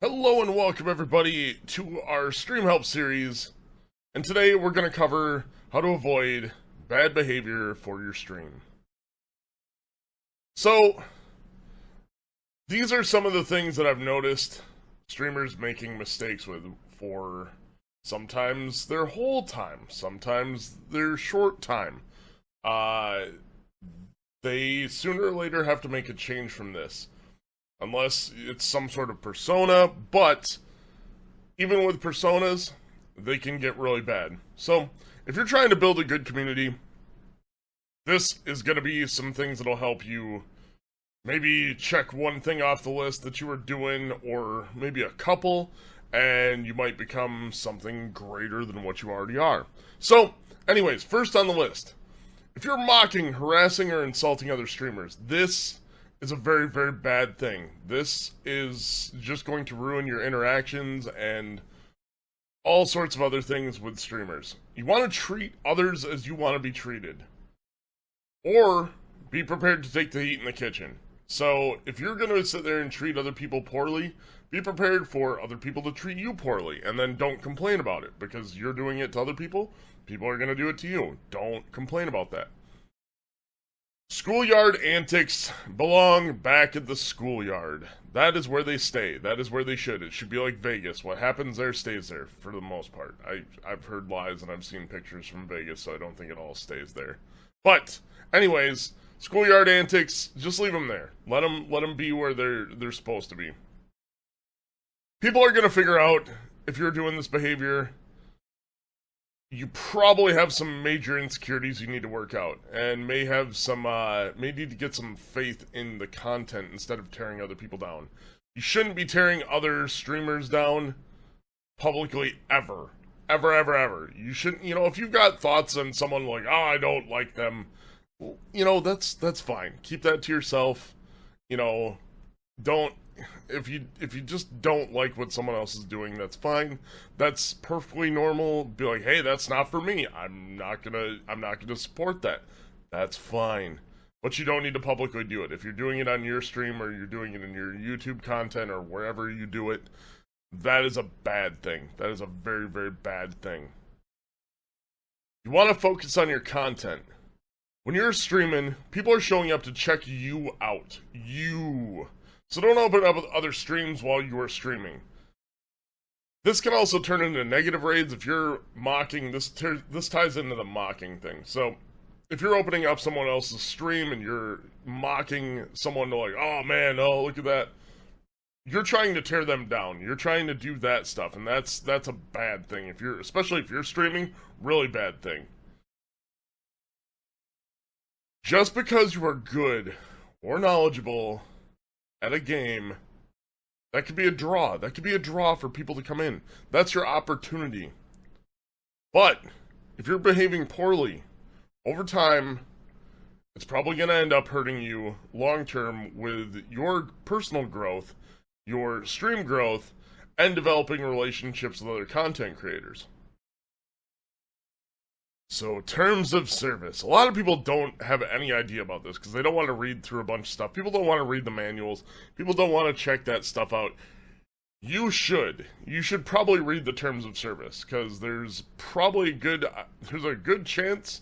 Hello and welcome everybody to our Stream Help series, and today we're going to cover how to avoid bad behavior for your stream. So, these are some of the things that I've noticed streamers making mistakes with for sometimes their whole time, sometimes their short time. They sooner or later have to make a change from this. Unless it's some sort of persona, but even with personas, they can get really bad. So, if you're trying to build a good community, this is going to be some things that'll help you maybe check one thing off the list that you were doing, or maybe a couple, and you might become something greater than what you already are. So, anyways, first on the list, if you're mocking, harassing, or insulting other streamers, this is a very, very bad thing. This is just going to ruin your interactions and all sorts of other things with streamers. You want to treat others as you want to be treated. Or be prepared to take the heat in the kitchen. So, if you're going to sit there and treat other people poorly, be prepared for other people to treat you poorly. And then don't complain about it. Because you're doing it to other people, people are going to do it to you. Don't complain about that. Schoolyard antics belong back at the schoolyard. That is where they stay. That is where they should. It should be like Vegas. What happens there stays there, for the most part. I've heard lies and I've seen pictures from Vegas, so I don't think it all stays there. But, anyways, schoolyard antics, just leave them there. Let them be where they're supposed to be. People are going to figure out if you're doing this behavior. You probably have some major insecurities you need to work out, and may need to get some faith in the content instead of tearing other people down. You shouldn't be tearing other streamers down publicly ever. Ever, ever, ever. You shouldn't, if you've got thoughts on someone like, oh, I don't like them, that's fine. Keep that to yourself. If you just don't like what someone else is doing, that's fine. That's perfectly normal. Be like, hey, that's not for me. I'm not gonna support that. That's fine. But you don't need to publicly do it. If you're doing it on your stream or you're doing it in your YouTube content or wherever you do it, that is a bad thing. That is a very, very bad thing. You want to focus on your content. When you're streaming, people are showing up to check you out. So don't open up other streams while you are streaming. This can also turn into negative raids if you're mocking. This ties into the mocking thing. So if you're opening up someone else's stream and you're mocking someone to like, oh man, oh look at that. You're trying to tear them down. You're trying to do that stuff, and that's a bad thing. Especially if you're streaming, really bad thing. Just because you are good or knowledgeable at a game, that could be a draw. That could be a draw for people to come in. That's your opportunity. But if you're behaving poorly, over time, it's probably going to end up hurting you long term with your personal growth, your stream growth, and developing relationships with other content creators. So, terms of service. A lot of people don't have any idea about this because they don't want to read through a bunch of stuff. People don't want to read the manuals. People don't want to check that stuff out. You should. You should probably read the terms of service because there's a good chance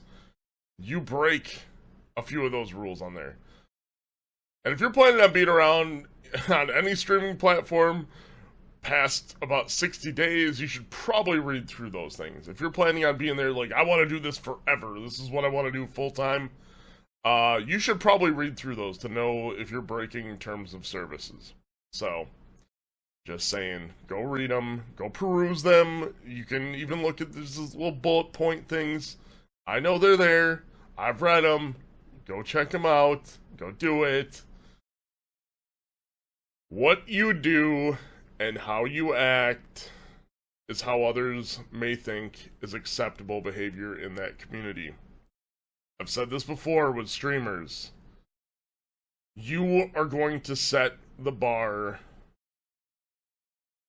you break a few of those rules on there. And if you're planning on being around on any streaming platform past about 60 days, you should probably read through those things. If you're planning on being there like, I want to do this forever, this is what I want to do full time, you should probably read through those to know if you're breaking terms of services. So, just saying, go read them, go peruse them. You can even look at these little bullet point things. I know they're there. I've read them. Go check them out. Go do it. What you do and how you act is how others may think is acceptable behavior in that community. I've said this before with streamers. You are going to set the bar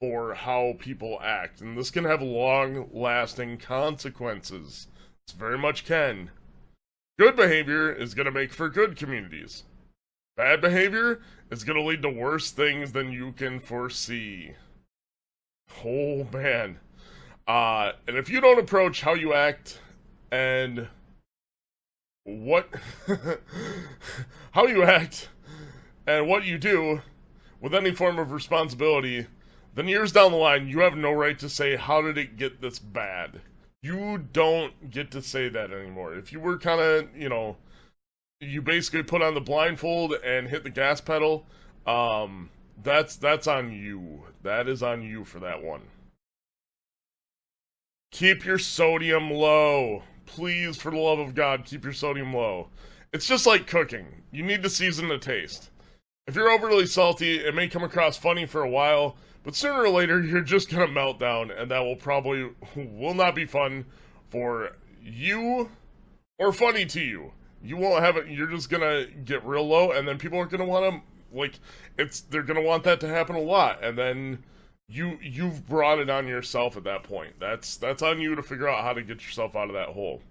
for how people act, and this can have long-lasting consequences. This very much can. Good behavior is going to make for good communities. Bad behavior is going to lead to worse things than you can foresee. Oh man. And if you don't approach how you act and what how you act and what you do with any form of responsibility, then years down the line you have no right to say, how did it get this bad? You don't get to say that anymore. If you were kind of, you basically put on the blindfold and hit the gas pedal, that's on you. That is on you for that one. Keep your sodium low. Please, for the love of God, keep your sodium low. It's just like cooking. You need to season the taste. If you're overly salty, it may come across funny for a while, but sooner or later, you're just gonna melt down, and that will not be fun for you, or funny to you. You won't have it, you're just gonna get real low, and then people are gonna wanna, they're gonna want that to happen a lot, and then you've brought it on yourself at that point. That's on you to figure out how to get yourself out of that hole.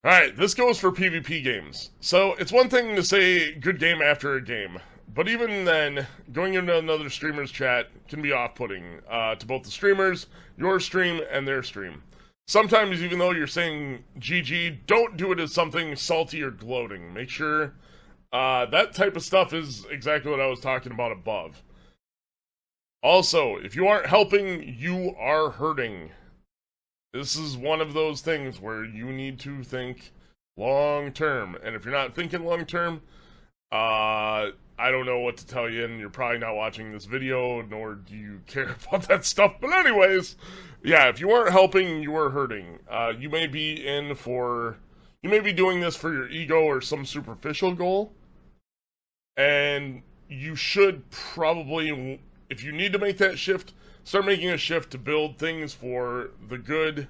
Alright, this goes for PvP games. So, it's one thing to say good game after a game, but even then, going into another streamer's chat can be off-putting to both the streamers, your stream, and their stream. Sometimes, even though you're saying GG, don't do it as something salty or gloating. Make sure that type of stuff is exactly what I was talking about above. Also, if you aren't helping, you are hurting. This is one of those things where you need to think long-term. And if you're not thinking long-term, I don't know what to tell you, and you're probably not watching this video, nor do you care about that stuff. But anyways, yeah, if you aren't helping, you are hurting. You may be doing this for your ego or some superficial goal. And you should probably, if you need to make that shift, start making a shift to build things for the good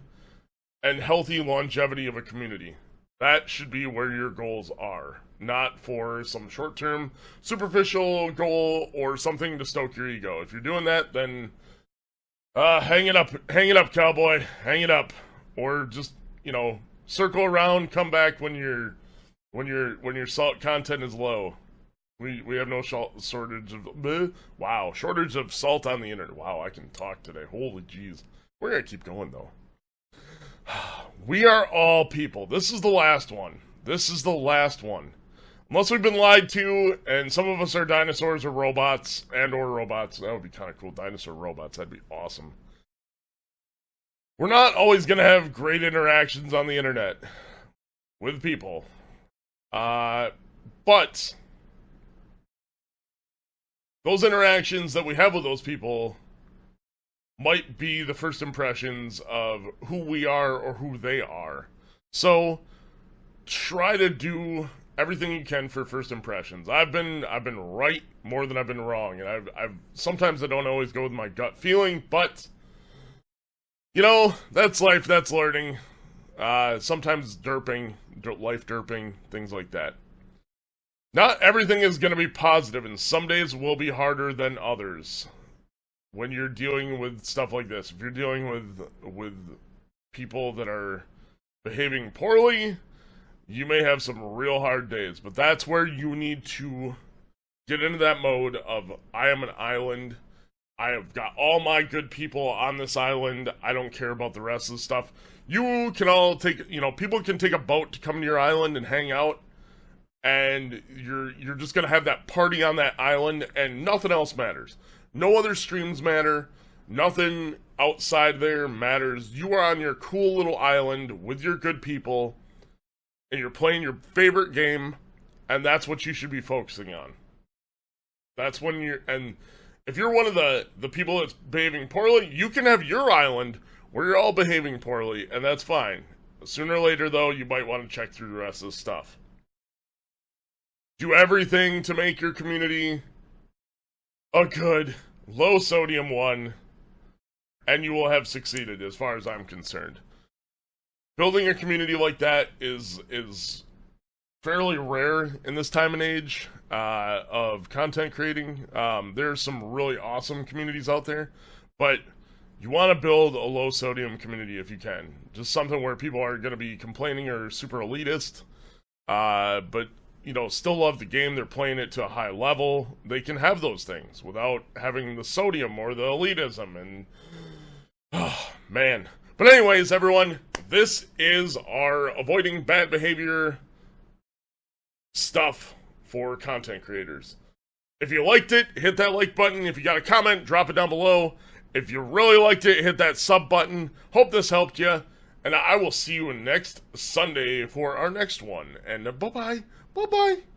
and healthy longevity of a community. That should be where your goals are, not for some short-term, superficial goal or something to stoke your ego. If you're doing that, then hang it up, cowboy, hang it up, or just circle around, come back when your salt content is low. We have no shortage of salt on the internet. Wow, I can talk today. Holy jeez. We're gonna keep going, though. We are all people. This is the last one. Unless we've been lied to, and some of us are dinosaurs or robots, or robots. That would be kind of cool. Dinosaur robots. That'd be awesome. We're not always gonna have great interactions on the internet with people. But those interactions that we have with those people might be the first impressions of who we are or who they are. So try to do everything you can for first impressions. I've been right more than I've been wrong, and I've sometimes I don't always go with my gut feeling, but that's life, that's learning. Sometimes life derping, things like that. Not everything is going to be positive, and some days will be harder than others. When you're dealing with stuff like this, if you're dealing with people that are behaving poorly, you may have some real hard days. But that's where you need to get into that mode of, I am an island. I have got all my good people on this island. I don't care about the rest of the stuff. You can all people can take a boat to come to your island and hang out. And you're just gonna have that party on that island, and nothing else matters. No other streams matter. Nothing outside there matters. You are on your cool little island with your good people, and you're playing your favorite game, and that's what you should be focusing on. That's when and if you're one of the people that's behaving poorly, you can have your island where you're all behaving poorly, and that's fine. Sooner or later, though, you might want to check through the rest of the stuff. Do everything to make your community a good, low-sodium one, and you will have succeeded, as far as I'm concerned. Building a community like that is fairly rare in this time and age of content creating. There's some really awesome communities out there, but you want to build a low-sodium community if you can. Just something where people are going to be complaining or super elitist, but still love the game, they're playing it to a high level, they can have those things without having the sodium or the elitism, and oh, man. But anyways, everyone, this is our avoiding bad behavior stuff for content creators. If you liked it, hit that like button. If you got a comment, drop it down below. If you really liked it, hit that sub button. Hope this helped you. And I will see you next Sunday for our next one. And bye-bye. Bye-bye.